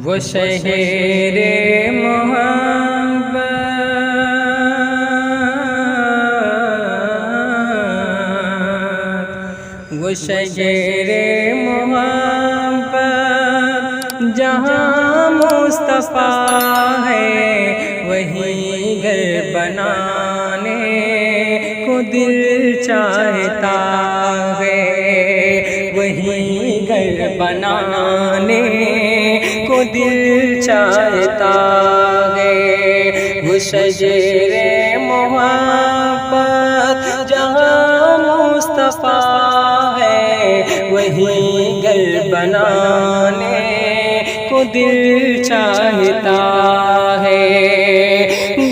وہ شہر محبت، وہ شہر محبت جہاں مصطفیٰ ہے، وہی گھر بنانے کو دل چاہتا ہے، وہی گھر بنانے کو دل چاہتا ہے۔ وہ شجر محبت جہاں مصطفیٰ ہے، وہی گھر بنانے کو دل چاہتا ہے۔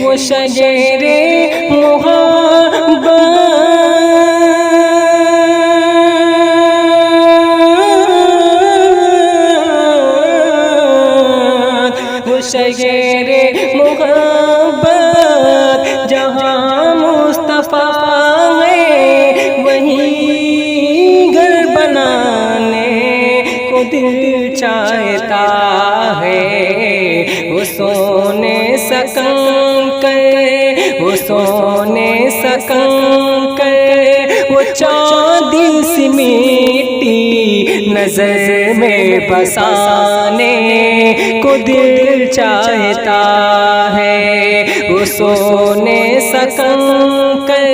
وہ شجر محبت شجر محبت جہاں مصطفیٰ ہے، وہی گھر بنانے کو دل چاہتا ہے۔ وہ سونے سکن کر، وہ سونے سکن کر، وہ چاندی سی مٹی نظر میں بسانے کو دل چاہتا ہے۔ وہ سونے سکن کر،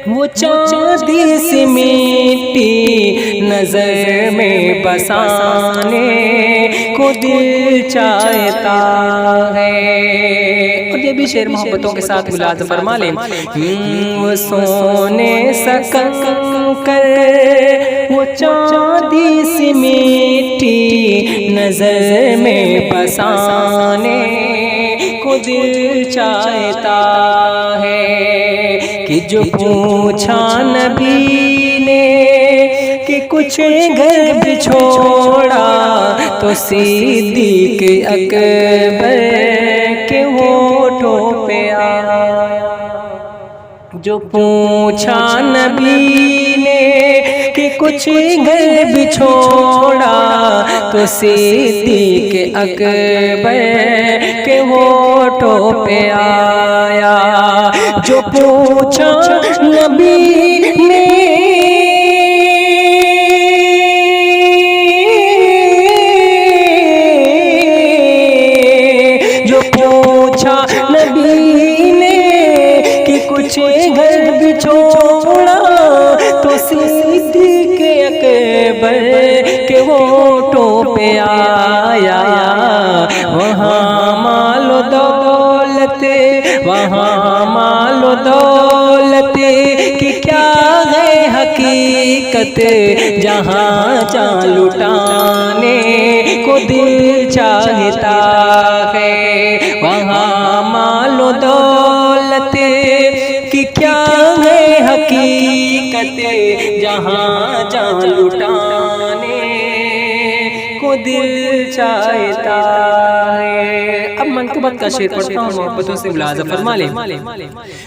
وہ چاندی سی مٹی نظر میں بسانے کو دل چاہتا ہے۔ اور یہ بھی شعر محبتوں کے ساتھ ملازم فرما لیں۔ وہ سونے سکن کر، وہ چاندی سی مٹی نظر میں بسانے کو دل چاہتا ہے۔ کہ جو پوچھا نبی نے کہ کچھ گھر بھی چھوڑا، تو صدیق اکبر کے ہونٹوں پہ آیا۔ جو پوچھا نبی نے کہ کچھ گھر بھی چھوڑا، تو صدیق اکبر کے ہونٹوں پہ آیا۔ جو پوچھا نبی نے جو پوچھا نبی نے کہ کچھ گھر بھی چھوڑا، تو صدیق اکبر کے ہونٹوں پہ آیا۔ وہاں مال و دولت، وہاں مال و دولت کی کیا ہے حقیقت، جہاں جان لٹانے کو دل چاہتا ہے۔ وہاں مال و دولت کی کیا ہے حقیقت، جہاں جان لٹانے کو دل چاہتا ہے۔ اب منقبت کا شعر پڑھتا ہوں، محبتوں سے ملازم فرما لیں۔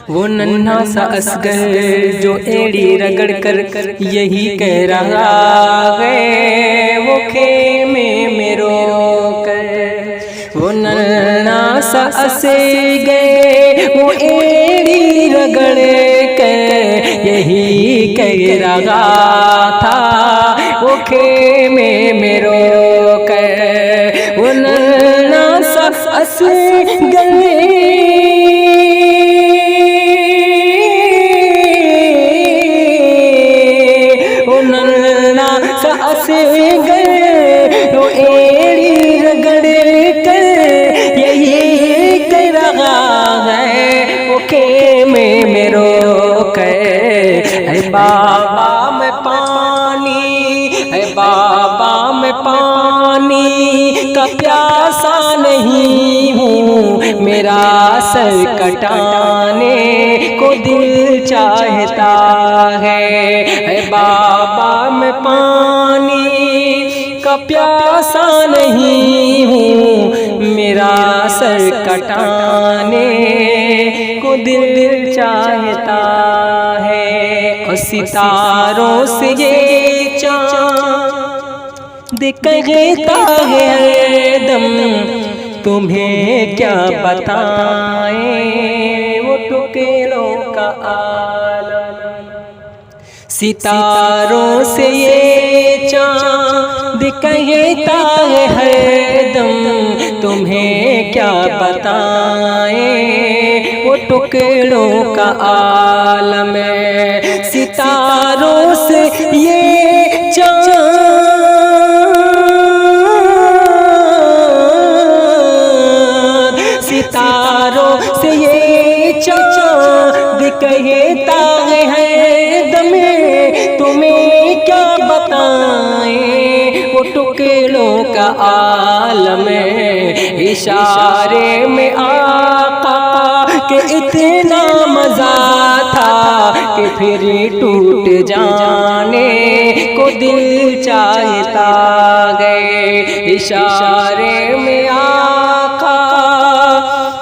وہ ننھا سا اصغر جو ایڑی رگڑ کر یہی کہہ رہا ہے، وہ خیمے میں رو کر۔ وہ ننھا سا اصغر وہ ایڑی رگڑ کر یہی کہہ رہا تھا، وہ خیمے میں رو کر۔ وہ ننھا سا اصغر وہ ننھا سا اصغر وہ ایڑی رگڑ کر یہی کہہ رہا ہے، وہ خیمے میں رو کر۔ اے بابا میں پانی، اے بابا میں پانی کا پیاسا نہیں ہوں، میرا سر کٹانے کو دل چاہتا ہے۔ اے بابا میں پانی کا پیاسا نہیں ہوں، میرا سر کٹانے کو دل چاہتا ہے۔ اور ستاروں سے یہ چاند کہتا ہے تمہیں کیا بتائیں وہ ٹکڑوں کا عالم، ستاروں سے یہ چاند کہتا ہے ہر دم، تمہیں کیا بتائیں وہ ٹکڑوں کا عالم ہے، ستاروں سے یہ چاند ستاروں سے یہ چاند کہتا ہے دم، تمہیں کیا بتائیں وہ ٹکڑوں کا عالم ہے، اشارے میں آقا کہ اتنا مزہ تھا کہ پھر ٹوٹ جانے کو دل چاہتا گئے، اشارے میں آقا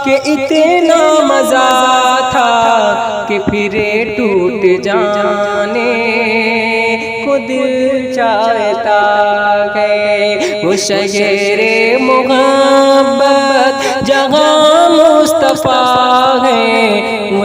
کہ اتنا مزہ تھا کہ پھر ٹوٹ جانے کو دل چاہتا ہے، وہ شہر محبت جہاں مصطفیٰ ہے، وہ